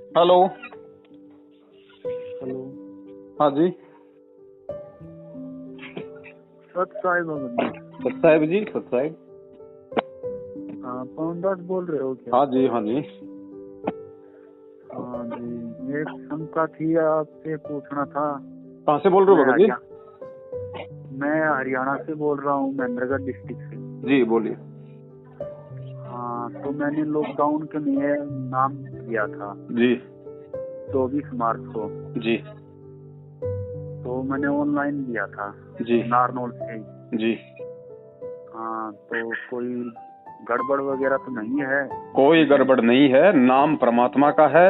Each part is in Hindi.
हेलो। हेलो। हाँ जी। सत साहिब सत साहिब जी, सत साहिब। हाँ, पवन दास बोल रहे हो क्या? हाँ जी, हाँ जी। हाँ जी, एक शंका थी, आपसे पूछना था। कहाँ से बोल रहे हो भगत जी? मैं हरियाणा से बोल रहा हूँ, महेंद्रगढ़ डिस्ट्रिक्ट से। जी बोलिए। हाँ, तो मैंने लॉकडाउन के लिए नाम दिया था जी 24 मार्च को। जी तो मैंने ऑनलाइन दिया था जी नारनौल से। जी। हाँ, तो कोई गड़बड़ वगैरह तो नहीं है? कोई गड़बड़ नहीं है, नाम परमात्मा का है।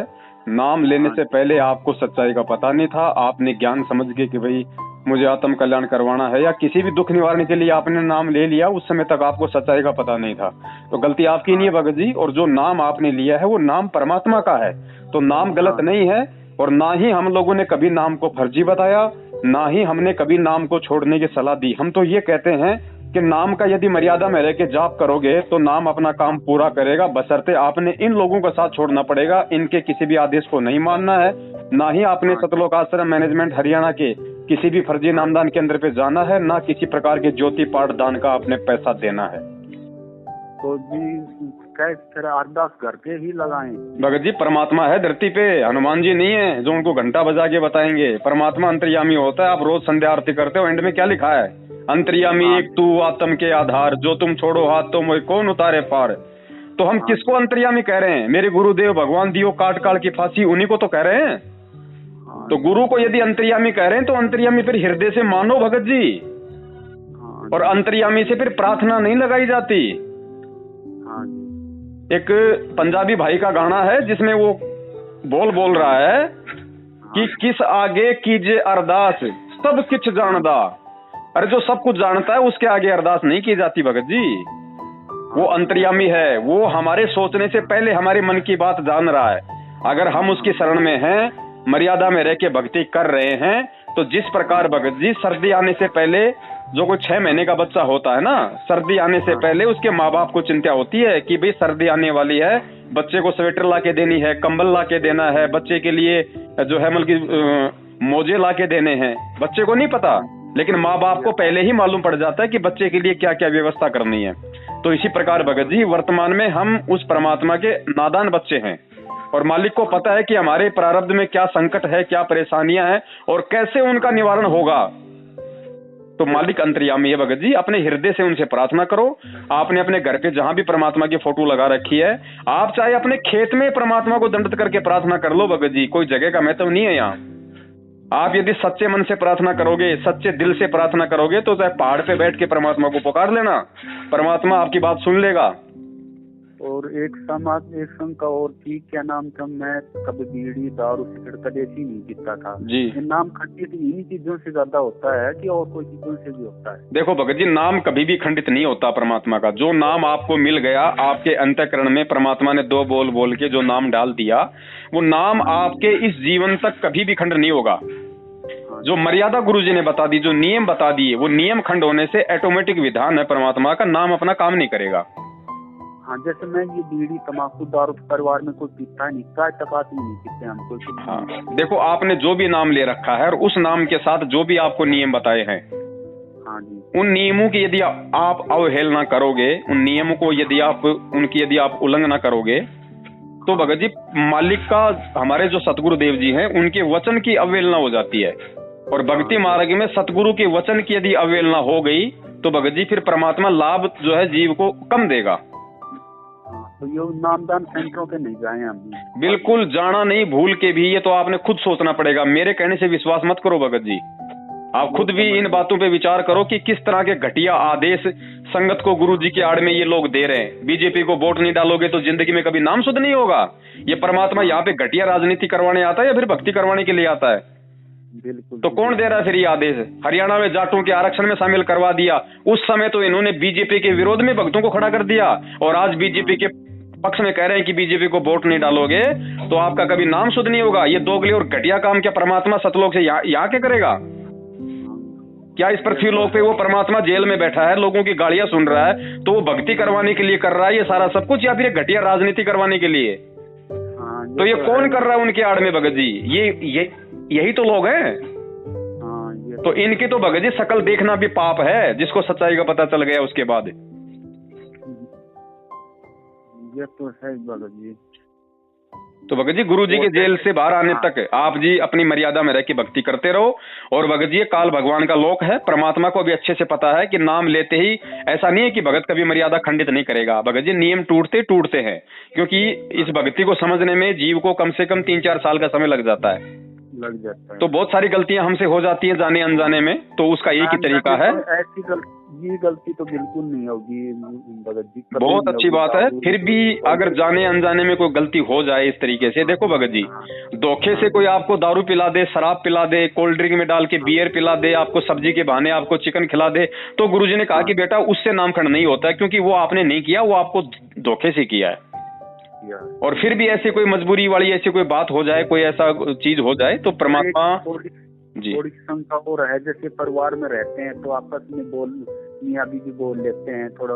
नाम लेने से पहले आपको सच्चाई का पता नहीं था। आपने ज्ञान समझ के कि भाई मुझे आत्म कल्याण करवाना है या किसी भी दुख निवारण के लिए आपने नाम ले लिया, उस समय तक आपको सच्चाई का पता नहीं था। तो गलती आपकी नहीं है भगत जी। और जो नाम आपने लिया है वो नाम परमात्मा का है, तो नाम गलत नहीं है। और ना ही हम लोगों ने कभी नाम को फर्जी बताया, ना ही हमने कभी नाम को छोड़ने की सलाह दी। हम तो ये कहते हैं कि नाम का यदि मर्यादा में रह के जाप करोगे तो नाम अपना काम पूरा करेगा, बशर्ते आपने इन लोगों का साथ छोड़ना पड़ेगा। इनके किसी भी आदेश को नहीं मानना है, ना ही आपने सतलोक आश्रम मैनेजमेंट हरियाणा के किसी भी फर्जी नामदान केंद्र पे जाना है, ना किसी प्रकार के ज्योति पाठ दान का आपने पैसा देना है। तो जी फिर अरदास घर पे ही लगाएं? भगत जी, परमात्मा है धरती पे, हनुमान जी नहीं है जो उनको घंटा बजा के बताएंगे। परमात्मा अंतर्यामी होता है। आप रोज संध्या आरती करते हो, एंड में क्या लिखा है? अंतर्यामी एक तू आत्म के आधार, जो तुम छोड़ो हाथ तो मोह कौन उतारे पार। तो हम किसको अंतर्यामी कह रहे हैं? मेरे गुरुदेव भगवान दियो काट काट की फांसी, उन्हीं को तो कह रहे हैं। तो गुरु को यदि अंतर्यामी कह रहे हैं तो अंतर्यामी फिर हृदय से मानो भगत जी। और अंतर्यामी से फिर प्रार्थना नहीं लगाई जाती। एक पंजाबी भाई का गाना है जिसमें वो बोल रहा है कि किस आगे कीजिए अरदास, सब कुछ जानदा। अरे जो सब कुछ जानता है उसके आगे अरदास नहीं की जाती भगत जी। वो अंतर्यामी है, वो हमारे सोचने से पहले हमारे मन की बात जान रहा है। अगर हम उसकी शरण में हैं, मर्यादा में रह के भक्ति कर रहे हैं, तो जिस प्रकार भगत जी सर्दी आने से पहले जो कोई 6 महीने का बच्चा होता है ना, सर्दी आने से पहले उसके माँ बाप को चिंता होती है कि भाई सर्दी आने वाली है, बच्चे को स्वेटर ला के देनी है, कंबल ला के देना है, बच्चे के लिए जो है मतलब मोजे ला के देने हैं। बच्चे को नहीं पता, लेकिन माँ बाप को पहले ही मालूम पड़ जाता है कि बच्चे के लिए क्या क्या व्यवस्था करनी है। तो इसी प्रकार भगत जी वर्तमान में हम उस परमात्मा के नादान बच्चे हैं, और मालिक को पता है कि हमारे प्रारब्ध में क्या संकट है, क्या परेशानियां हैं और कैसे उनका निवारण होगा। तो मालिक अंतर्यामी है भगत जी। अपने हृदय से उनसे प्रार्थना करो। आपने अपने घर पे जहां भी परमात्मा की फोटो लगा रखी है, आप चाहे अपने खेत में परमात्मा को दंडित करके प्रार्थना कर लो भगत जी, कोई जगह का महत्व नहीं है यहाँ। आप यदि सच्चे मन से प्रार्थना करोगे, सच्चे दिल से प्रार्थना करोगे, तो चाहे पहाड़ पे बैठ के परमात्मा को पुकार लेना, परमात्मा आपकी बात सुन लेगा। और एक शंका और थी, क्या नाम था, मैं कभी बीड़ी दारू सिगरेट कभी ऐसी नहीं पीता था जी। नाम खंडित इन्हीं चीजों से ज्यादा होता है कि और कोई चीजों से भी होता है? देखो भगत जी, नाम कभी भी खंडित नहीं होता परमात्मा का। जो नाम आपको मिल गया, आपके अंतःकरण में परमात्मा ने 2 बोल बोल के जो नाम डाल दिया, वो नाम आपके इस जीवन तक कभी भी खंड नहीं होगा। जो मर्यादा गुरुजी ने बता दी, जो नियम बता दिए, वो नियम खंड होने से ऑटोमेटिक विधान है परमात्मा का, नाम अपना काम नहीं करेगा। हाँ, जैसे मैं ये बीड़ी तम्बाकू दारू परिवार में कोई पीता नहीं, चाय टपाती नहीं पीते हम कोई। हाँ, देखो आपने जो भी नाम ले रखा है और उस नाम के साथ जो भी आपको नियम बताए हैं, हाँ जी, उन नियमों की यदि आप अवहेलना करोगे, उन नियमों को यदि आप उल्लंघना करोगे, तो भगत जी मालिक का, हमारे जो सतगुरुदेव जी हैं, उनके वचन की अवहेलना हो जाती है। और भक्ति मार्ग में सतगुरु के वचन की यदि अवहेलना हो गई तो भगत जी फिर परमात्मा लाभ जो है जीव को कम देगा। तो ये नामदान सेंटरों पे नहीं जाए हम? बिल्कुल जाना नहीं, भूल के भी। ये तो आपने खुद सोचना पड़ेगा, मेरे कहने से विश्वास मत करो भगत जी। आप खुद भी इन बातों पे विचार करो कि किस तरह के घटिया आदेश संगत को गुरु जी की आड़ में ये लोग दे रहे हैं। बीजेपी को वोट नहीं डालोगे तो जिंदगी में कभी नाम शुद्ध नहीं होगा। ये परमात्मा यहाँ पे घटिया राजनीति करवाने आता है या फिर भक्ति करवाने के लिए आता है? बिल्कुल। तो कौन दे रहा है फिर ये आदेश? हरियाणा में जाटों के आरक्षण में शामिल करवा दिया, उस समय तो इन्होंने बीजेपी के विरोध में भक्तों को खड़ा कर दिया, और आज बीजेपी के पक्ष में कह रहे हैं कि बीजेपी को वोट नहीं डालोगे तो आपका कभी नाम शुद्ध नहीं होगा। ये दोगले और घटिया काम क्या परमात्मा सतलोक से यहाँ क्या करेगा? क्या इस पृथ्वी लोक पे वो परमात्मा जेल में बैठा है, लोगों की गालियां सुन रहा है, तो वो भक्ति करवाने के लिए कर रहा है ये सारा सब कुछ, या फिर घटिया राजनीति करवाने के लिए? तो ये कौन कर रहा है उनके आड़ में भगत जी? ये यही तो लोग हैं। तो इनकी तो भगत जी शकल देखना भी पाप है, जिसको सच्चाई का पता चल गया उसके बाद। ये तो है भगत जी। तो भगत जी गुरु जी के जेल से बाहर आने तक आप जी अपनी मर्यादा में रह के भक्ति करते रहो। और भगत जी काल भगवान का लोक है, परमात्मा को भी अच्छे से पता है कि नाम लेते ही ऐसा नहीं है कि भगत कभी मर्यादा खंडित नहीं करेगा। भगत जी नियम टूटते हैं, क्योंकि इस भक्ति को समझने में जीव को कम से कम 3-4 साल का समय लग जाता है। तो बहुत सारी गलतियां हमसे हो जाती हैं जाने अनजाने में, तो उसका एक ही तरीका है। ये गलती तो बिल्कुल नहीं होगी भगत जी। बहुत अच्छी बात है। फिर भी अगर जाने अनजाने में कोई गलती हो जाए इस तरीके से, देखो भगत जी, धोखे से कोई आपको दारू पिला दे, शराब पिला दे, कोल्ड ड्रिंक में डाल के बियर पिला दे, आपको सब्जी के बहाने आपको चिकन खिला दे, तो गुरुजी ने कहा कि बेटा उससे नामकरण नहीं होता, क्योंकि वो आपने नहीं किया, वो आपको धोखे से किया है। और फिर भी ऐसी कोई मजबूरी वाली ऐसी कोई बात हो जाए, कोई ऐसा चीज हो जाए, तो परमात्मा जी थोड़ी शंका हो रहा है। जैसे परिवार में रहते हैं तो आपस में मियां बीवी बोल लेते हैं, थोड़ा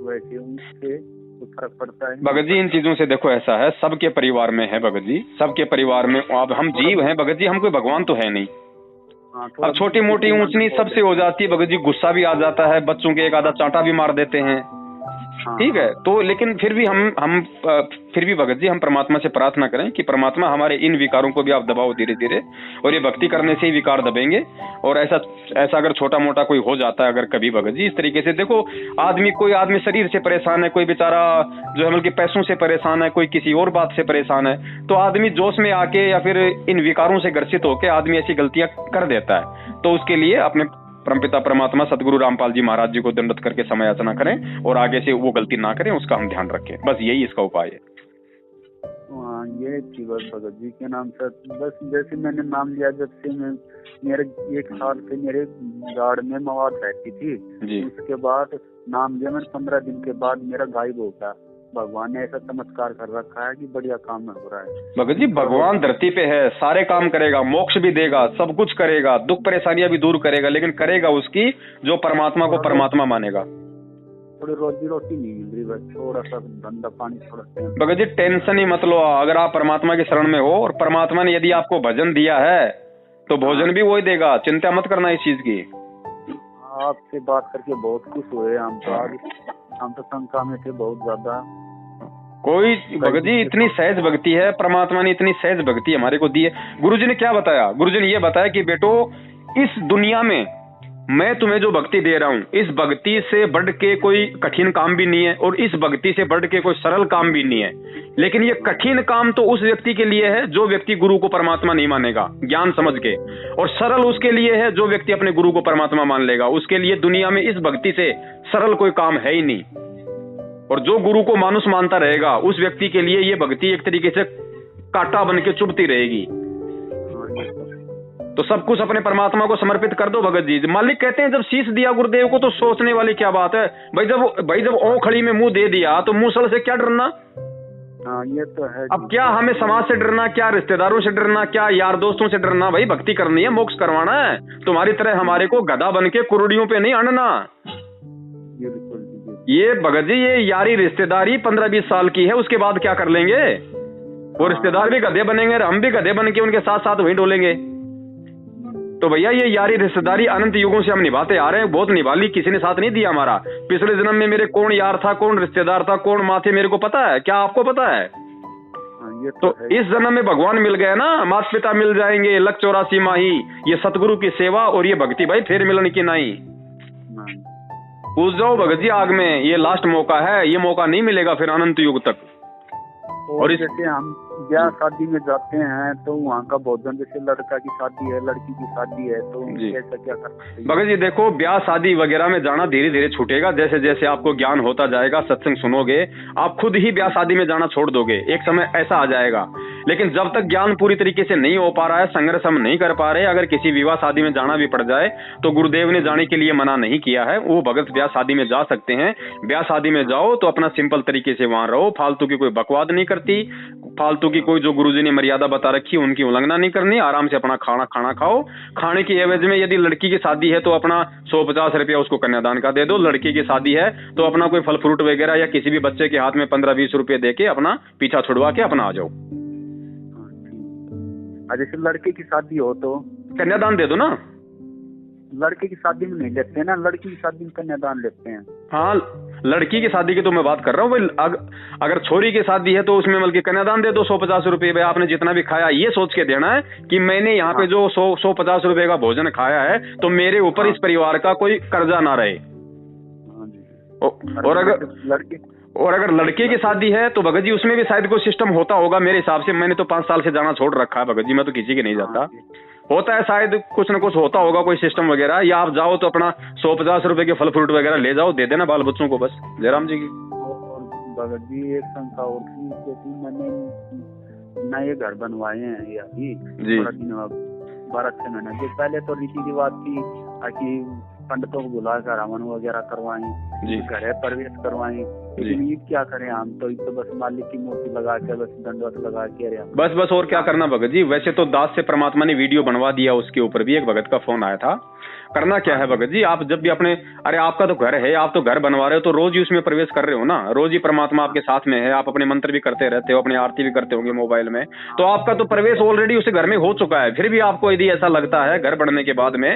वैसे उनसे तो फर्क पड़ता है भगत जी। इन चीजों से देखो ऐसा है, सबके परिवार में है भगत जी, सबके परिवार में। अब हम जीव हैं भगत जी, हम कोई भगवान तो है नहीं। अब छोटी मोटी ऊंच नीच सबसे हो जाती है भगत जी, गुस्सा भी आ जाता है, बच्चों के एक आधा चांटा भी मार देते हैं, ठीक है। तो लेकिन फिर भी फिर भी भगत जी हम परमात्मा से प्रार्थना करें कि परमात्मा हमारे इन विकारों को भी आप दबाओ धीरे धीरे, और ये भक्ति करने से ही विकार दबेंगे। और ऐसा अगर छोटा मोटा कोई हो जाता है अगर कभी भगत जी इस तरीके से, देखो कोई आदमी शरीर से परेशान है, कोई बेचारा जो है बल्कि पैसों से परेशान है, कोई किसी और बात से परेशान है, तो आदमी जोश में आके या फिर इन विकारों से ग्रसित होकर आदमी ऐसी गलतियां कर देता है। तो उसके लिए अपने परमपिता परमात्मा सदगुरु रामपाल जी महाराज जी को दंडवत करके समय याचना करें और आगे से वो गलती ना करें, उसका हम ध्यान रखें। बस यही इसका उपाय है। ये भगत जी के नाम से बस जैसे मैंने नाम लिया, जब से मैं मेरे 1 साल से मेरे गाड़ में मवाद रहती थी जी। उसके बाद नाम लिया मैंने, 15 दिन के बाद मेरा गायब हो गया। भगवान ने ऐसा चमत्कार कर रखा है कि बढ़िया काम हो रहा है। भगत जी भगवान धरती पे है, सारे काम करेगा, मोक्ष भी देगा, सब कुछ करेगा, दुख परेशानियां भी दूर करेगा, लेकिन करेगा उसकी जो परमात्मा को परमात्मा मानेगा। थोड़ी रोजी रोटी नहीं मिल रही, बस थोड़ा सा धंधा पानी थोड़ा। भगत जी टेंशन ही मत लो, अगर आप परमात्मा की शरण में हो और परमात्मा ने यदि आपको भजन दिया है तो भोजन भी वही देगा, चिंता मत करना इस चीज की। आपसे बात करके बहुत खुश हुए हम तो शंका में थे बहुत ज्यादा। कोई भगत जी इतनी सहज भक्ति है, परमात्मा ने इतनी सहज भक्ति हमारे को दी है। गुरुजी ने क्या बताया? गुरुजी ने ये बताया कि बेटो इस दुनिया में मैं तुम्हें जो भक्ति दे रहा हूँ, इस भक्ति से बढ़ के कोई कठिन काम भी नहीं है और इस भक्ति से बढ़ के कोई सरल काम भी नहीं है। लेकिन ये कठिन काम तो उस व्यक्ति के लिए है जो व्यक्ति गुरु को परमात्मा नहीं मानेगा ज्ञान समझ के, और सरल उसके लिए है जो व्यक्ति अपने गुरु को परमात्मा मान लेगा। उसके लिए दुनिया में इस भक्ति से सरल कोई काम है ही नहीं। और जो गुरु को मानुष मानता रहेगा उस व्यक्ति के लिए ये भक्ति एक तरीके से कांटा बन के चुभती रहेगी। तो सब कुछ अपने परमात्मा को समर्पित कर दो भगत जी। मालिक कहते हैं जब शीश दिया गुरुदेव को तो सोचने वाली क्या बात है भाई। जब ओखड़ी में मुंह दे दिया तो मूसल से क्या डरना। ये तो है। अब क्या हमें समाज से डरना, क्या रिश्तेदारों से डरना, क्या यार दोस्तों से डरना? भाई भक्ति करनी है, मोक्ष करवाना है। तुम्हारी तरह हमारे को गधा बन के कुरुड़ियों पे नहीं अड़ना। ये भगत जी ये यारी रिश्तेदारी 15-20 साल की है, उसके बाद क्या कर लेंगे? वो रिश्तेदार भी गधे बनेंगे, हम भी गधे बन के उनके साथ साथ वहीं डोलेंगे। तो भैया ये यारी रिश्तेदारी अनंत युगों से हम निभाते आ रहे हैं, बहुत निभा ली, किसी ने साथ नहीं दिया हमारा। पिछले जन्म में मेरे कौन यार था, कौन रिश्तेदार था, कौन माँ थे, मेरे को पता है। क्या आपको पता है? तो इस जन्म में भगवान मिल गए ना, माता पिता मिल जाएंगे, लक 84 माही, ये सतगुरु की सेवा और ये भक्ति भाई फिर मिलन की नहीं। पूछ जाओ भगत जी आग में, ये लास्ट मौका है, ये मौका नहीं मिलेगा फिर अनंत युग तक। और जैसे हम ब्याह शादी में जाते हैं तो वहाँ का भोजन, जैसे लड़का की शादी है, लड़की की शादी है, तो कैसा क्या कर सकते हैं? भगत जी देखो ब्याह शादी वगैरह में जाना धीरे धीरे छूटेगा। जैसे जैसे आपको ज्ञान होता जाएगा, सत्संग सुनोगे, आप खुद ही ब्याह शादी में जाना छोड़ दोगे। एक समय ऐसा आ जाएगा। लेकिन जब तक ज्ञान पूरी तरीके से नहीं हो पा रहा है, संघर्ष हम नहीं कर पा रहे, अगर किसी विवाह शादी में जाना भी पड़ जाए तो गुरुदेव ने जाने के लिए मना नहीं किया है। वो भगत ब्याह शादी में जा सकते हैं। ब्याह शादी में जाओ तो अपना सिंपल तरीके से वहां रहो, फालतू की कोई बकवाद नहीं करती, फालतू की कोई जो गुरुजी ने मर्यादा बता रखी उनकी उल्लंघना नहीं करनी। आराम से अपना खाना खाओ। खाने की एवज में यदि लड़की की शादी है तो अपना 150 रुपया उसको कन्यादान का दे दो। लड़की की शादी है तो अपना कोई फल फ्रूट वगैरह या किसी भी बच्चे के हाथ में 15-20 रुपए दे के अपना पीछा छुड़वा के अपना आ जाओ। जैसे लड़के की शादी हो तो कन्यादान दे दो ना। लड़के की शादी में नहीं लेते हैं ना, लड़की की शादी में कन्यादान लेते हैं। हाँ, लड़की की शादी की तो मैं बात कर रहा हूँ। अगर छोरी की शादी है तो उसमें बल्कि कन्यादान दे दो 150 रुपये। भाई आपने जितना भी खाया ये सोच के देना है कि मैंने यहाँ पे जो 150 रुपये का भोजन खाया है तो मेरे ऊपर इस परिवार का कोई कर्जा ना रहे। और अगर लड़के की शादी है तो भगत जी उसमें भी शायद कोई सिस्टम होता होगा मेरे हिसाब से। मैंने तो 5 साल से जाना छोड़ रखा है भगत जी, मैं तो किसी के नहीं जाता। होता है शायद कुछ न कुछ होता होगा कोई सिस्टम वगैरह, या आप जाओ तो अपना 150 रुपए के फल फ्रूट वगैरह ले जाओ, दे देना बाल बच्चों को बस। जयराम जी की भगत जी एक शंका और थी, मैंने नए घर बनवाए हैं ये अभी 12-6 महीने के पहले। तो रीति रिवाज थी कि पंडितों को बुलाकर हवन वगैरह करवाएं, घर प्रवेश करवाएं। लेकिन ये क्या करें हम तो बस मालिक की मूर्ति लगा के बस दंडवत लगा के बस और क्या करना भगत जी। वैसे तो दास से परमात्मा ने वीडियो बनवा दिया, उसके ऊपर भी एक भगत का फोन आया था। करना क्या है भगत जी, आप जब भी अपने, अरे आपका तो घर है, आप तो घर बनवा रहे हो तो रोज ही उसमें प्रवेश कर रहे हो ना, रोज ही परमात्मा आपके साथ में है, आप अपने मंत्र भी करते रहते हो, अपनी आरती भी करते होंगे मोबाइल में, तो आपका तो प्रवेश ऑलरेडी उस घर में हो चुका है। फिर भी आपको यदि ऐसा लगता है घर बनने के बाद में,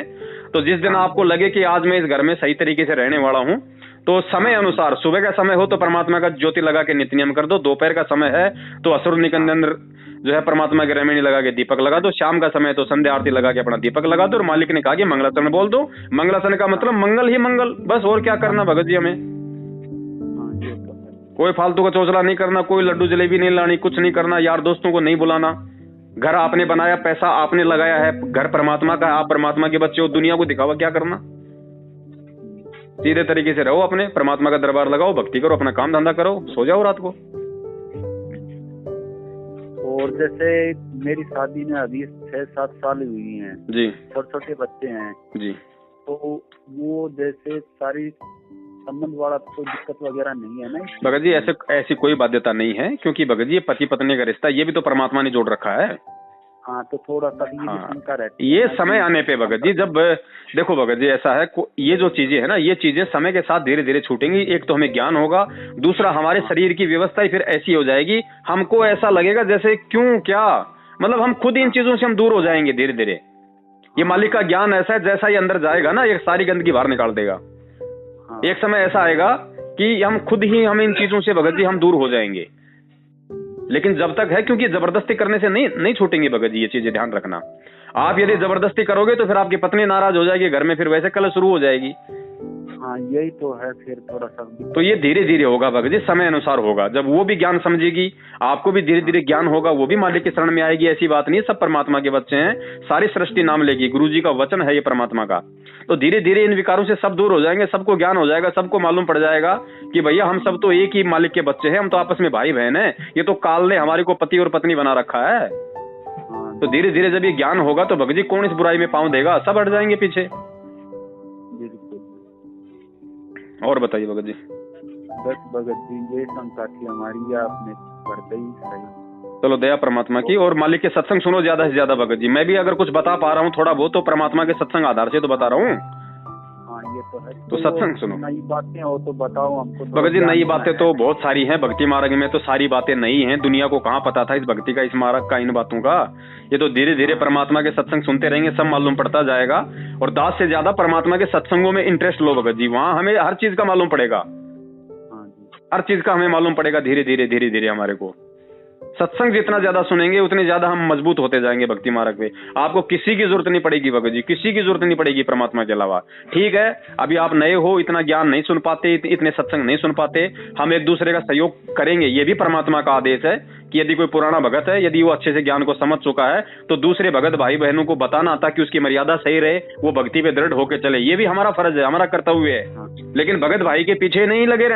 तो जिस दिन आपको लगे कि आज मैं इस घर में सही तरीके से रहने वाला हूँ, तो समय अनुसार सुबह का समय हो तो परमात्मा का ज्योति लगा के नित्य नियम कर दो, दोपहर का समय है तो असुर निकंदन जो है परमात्मा के रमणी लगा के दीपक लगा दो, शाम का समय तो संध्या आरती लगा के अपना दीपक लगा दो। और मालिक ने कहा कि मंगलाचरण बोल दो। मंगलाचरण का मतलब मंगल ही मंगल, बस। और क्या करना भगत जी हमें, कोई फालतू का चौचला नहीं करना, कोई लड्डू जलेबी नहीं लानी, कुछ नहीं करना, यार दोस्तों को नहीं बुलाना। घर आपने बनाया, पैसा आपने लगाया है, घर परमात्मा का, आप परमात्मा के बच्चे हो, दुनिया को दिखावा क्या करना। सीधे तरीके से रहो, अपने परमात्मा का दरबार लगाओ, भक्ति करो, अपना काम धंधा करो, सो जाओ रात को। और जैसे मेरी शादी में अभी 6-7 साल हुई हैं जी, छोटे बच्चे हैं जी, तो वो जैसे सारी संबंध वाला कोई दिक्कत वगैरह नहीं है ना भगत जी? ऐसी कोई बाध्यता नहीं है, क्योंकि भगत जी ये पति पत्नी का रिश्ता ये भी तो परमात्मा ने जोड़ रखा है। हाँ, तो थोड़ा सा ये शंका रहती है। ये समय आने पे भगत जी, जब देखो भगत जी ऐसा है, ये जो चीजें है ना, ये चीजें समय के साथ धीरे धीरे छूटेंगी। एक तो हमें ज्ञान होगा, दूसरा हमारे शरीर की व्यवस्था ही फिर ऐसी हो जाएगी, हमको ऐसा लगेगा जैसे क्यों क्या, मतलब हम खुद इन चीजों से हम दूर हो जाएंगे धीरे धीरे। ये मालिक का ज्ञान ऐसा है, जैसा ये अंदर जाएगा ना, ये सारी गंदगी बाहर निकाल देगा। एक समय ऐसा आएगा कि हम खुद ही हम इन चीजों से भगत जी हम दूर हो जाएंगे। लेकिन जब तक है, क्योंकि जबरदस्ती करने से नहीं छूटेंगे भगत जी, ये चीजें ध्यान रखना। आप यदि जबरदस्ती करोगे तो फिर आपकी पत्नी नाराज हो जाएगी, घर में फिर वैसे कलह शुरू हो जाएगी। हाँ, यही तो है, फिर थोड़ा सा तो ये धीरे धीरे होगा भगत जी, समय अनुसार होगा। जब वो भी ज्ञान समझेगी, आपको भी धीरे धीरे ज्ञान होगा, वो भी मालिक की शरण में आएगी। ऐसी बात नहीं, सब परमात्मा के बच्चे हैं, सारी सृष्टि नाम लेगी, गुरु जी का वचन है ये परमात्मा का। तो धीरे धीरे इन विकारों से सब दूर हो जाएंगे, सबको ज्ञान हो जाएगा, सबको मालूम पड़ जाएगा कि भैया हम सब तो एक ही मालिक के बच्चे हैं, हम तो आपस में भाई बहन है। ये तो काल ने हमारे को पति और पत्नी बना रखा है। तो धीरे धीरे जब ये ज्ञान होगा तो भगत जी कौन इस बुराई में पांव देगा, सब हट जाएंगे पीछे। और बताइए भगत जी। बस भगत जी ये शंका थी हमारी, आपने कर दी सही। चलो दया परमात्मा की, और मालिक के सत्संग सुनो ज्यादा से ज्यादा भगत जी। मैं भी अगर कुछ बता पा रहा हूँ थोड़ा बहुत, तो परमात्मा के सत्संग आधार से तो बता रहा हूँ। हाँ, ये तो है। तो सत्संग सुनो, नई बातें हो तो बताओ हमको। भगत जी नई बातें तो बहुत सारी हैं, भक्ति मार्ग में तो सारी बातें नई हैं। दुनिया को कहाँ पता था इस भक्ति का, इस मार्ग का, इन बातों का। ये तो धीरे धीरे परमात्मा के सत्संग सुनते रहेंगे, सब मालूम पड़ता जाएगा। और दास से ज्यादा परमात्मा के सत्संगों में इंटरेस्ट लो भगत जी, वहाँ हमें हर चीज का मालूम पड़ेगा, हर चीज का हमें मालूम पड़ेगा धीरे धीरे हमारे को। सत्संग जितना ज्यादा सुनेंगे उतने ज्यादा हम मजबूत होते जाएंगे भक्ति मार्ग पे। आपको किसी की जरूरत नहीं पड़ेगी भगत जी, किसी की जरूरत नहीं पड़ेगी परमात्मा के अलावा। ठीक है, अभी आप नए हो, इतना ज्ञान नहीं सुन पाते, इतने सत्संग नहीं सुन पाते, हम एक दूसरे का सहयोग करेंगे। ये भी परमात्मा का आदेश है कि यदि कोई पुराना भगत है, यदि वो अच्छे से ज्ञान को समझ चुका है, तो दूसरे भगत भाई बहनों को बताना ताकि उसकी मर्यादा सही रहे, वो भक्ति पे दृढ़ होकर चले। ये भी हमारा फर्ज है, हमारा कर्तव्य है। लेकिन भगत भाई के पीछे नहीं लगे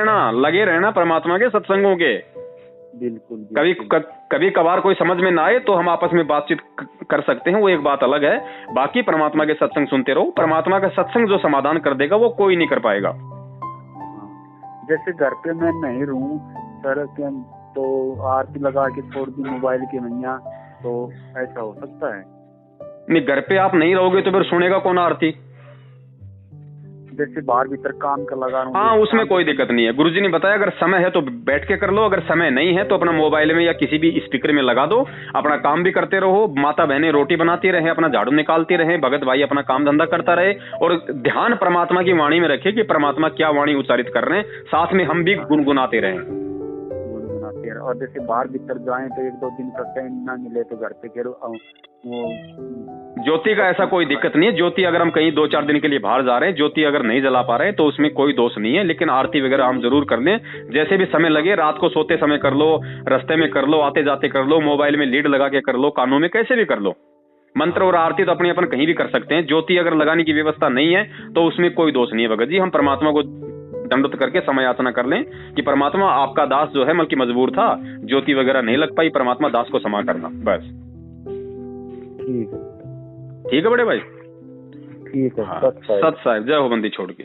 रहना परमात्मा के सत्संगों के। बिल्कुल। कभी कभार कोई समझ में ना आए तो हम आपस में बातचीत कर सकते हैं, वो एक बात अलग है। बाकी परमात्मा के सत्संग सुनते रहो, परमात्मा का सत्संग जो समाधान कर देगा वो कोई नहीं कर पाएगा। जैसे घर पे मैं नहीं रहूं सर, तो आरती लगा के छोड़ दी मोबाइल की मैया, तो ऐसा हो सकता है? नहीं, घर पे आप नहीं रहोगे तो फिर सुनेगा कौन आरती? जैसे बाहर भीतर काम कर लगा रहा हूँ। हाँ, उसमें कोई दिक्कत नहीं है। गुरुजी ने बताया अगर समय है तो बैठ के कर लो, अगर समय नहीं है तो अपना मोबाइल में या किसी भी स्पीकर में लगा दो, अपना काम भी करते रहो, माता बहनें रोटी बनाती रहे, अपना झाड़ू निकालती रहे, भगत भाई अपना काम धंधा करता रहे, और ध्यान परमात्मा की वाणी में रखे कि परमात्मा क्या वाणी उच्चारित कर रहे हैं, साथ में हम भी गुनगुनाते रहे। और जैसे बाहर भीतर जाएं तो 1-2 दिन का टाइम ना मिले तो घर पे फिर वो ज्योति का ऐसा कोई दिक्कत नहीं है। ज्योति अगर हम कहीं 2-4 दिन के लिए बाहर जा रहे हैं, ज्योति अगर नहीं जला पा रहे हैं तो उसमें कोई दोष नहीं है, लेकिन आरती वगैरह हम जरूर कर लें। जैसे भी समय लगे, रात को सोते समय कर लो, रास्ते में कर लो, आते जाते कर लो, मोबाइल में लीड लगा के कर लो, कानों में, कैसे भी कर लो। मंत्र और आरती तो अपनी अपन कहीं भी कर सकते हैं। ज्योति अगर लगाने की व्यवस्था नहीं है तो उसमें कोई दोष नहीं है भगत जी। हम परमात्मा को दंडवत करके समय याचना कर लें कि परमात्मा आपका दास जो है बल्कि मजबूर था, ज्योति वगैरह नहीं लग पाई, परमात्मा दास को क्षमा करना, बस। ठीक है बड़े भाई, ठीक है। हाँ, सत साहिब, जय हो बंदी छोड़ के।